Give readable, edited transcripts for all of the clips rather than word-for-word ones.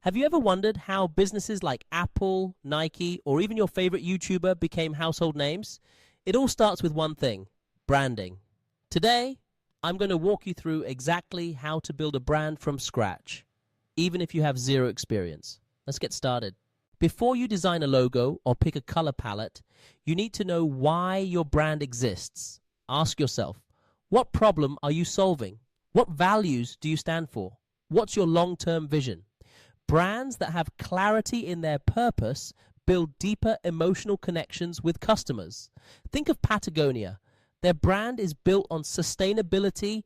Have you ever wondered how businesses like Apple, Nike, or even your favorite YouTuber became household names? It all starts with one thing: branding. Today, I'm going to walk you through exactly how to build a brand from scratch, even if you have zero experience. Let's get started. Before you design a logo or pick a color palette, you need to know why your brand exists. Ask yourself, what problem are you solving? What values do you stand for? What's your long-term vision? Brands that have clarity in their purpose build deeper emotional connections with customers. Think of Patagonia. Their brand is built on sustainability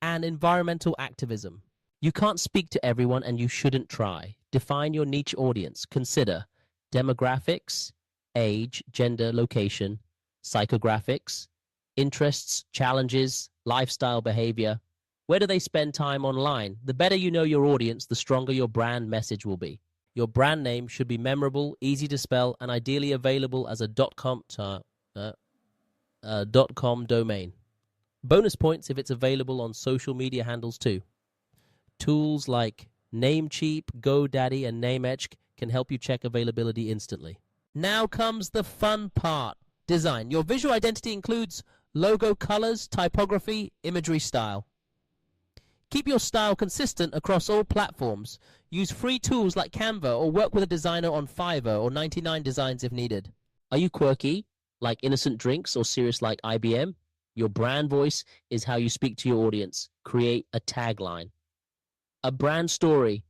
and environmental activism. You can't speak to everyone, and you shouldn't try. Define your niche audience. Consider demographics, age, gender, location, psychographics, interests, challenges, lifestyle behavior. Where do they spend time online? The better you know your audience, the stronger your brand message will be. Your brand name should be memorable, easy to spell, and ideally available as a .com domain. Bonus points if it's available on social media handles too. Tools like Namecheap, GoDaddy, and NameEdge can help you check availability instantly. Now comes the fun part: design. Your visual identity includes logo colors, typography, imagery, style. Keep your style consistent across all platforms. Use free tools like Canva or work with a designer on Fiverr or 99 Designs if needed. Are you quirky, like Innocent Drinks, or serious like IBM? Your brand voice is how you speak to your audience. Create a tagline. A brand story.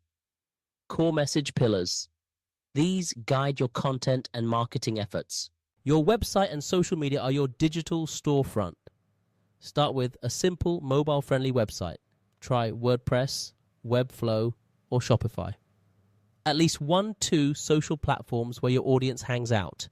Core message pillars. These guide your content and marketing efforts. Your website and social media are your digital storefront. Start with a simple, mobile-friendly website. Try WordPress, Webflow, or Shopify. At least 1-2 social platforms where your audience hangs out.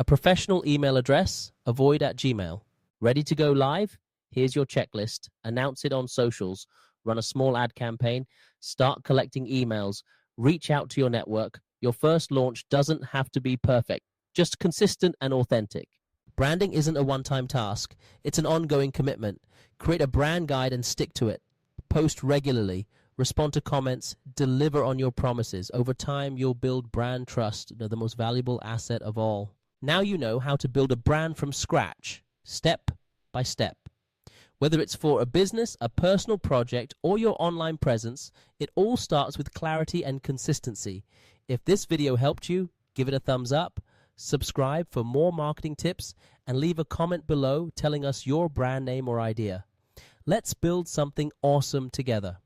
A professional email address, avoid at Gmail. Ready to go live? Here's your checklist. Announce it on socials. Run a small ad campaign. Start collecting emails. Reach out to your network. Your first launch doesn't have to be perfect, just consistent and authentic. Branding isn't a one-time task. It's an ongoing commitment. Create a brand guide and stick to it. Post regularly, respond to comments, deliver on your promises. Over time, you'll build brand trust, the most valuable asset of all. Now you know how to build a brand from scratch, step by step. Whether it's for a business, a personal project, or your online presence, it all starts with clarity and consistency. If this video helped you, give it a thumbs up, subscribe for more marketing tips, and leave a comment below telling us your brand name or idea. Let's build something awesome together.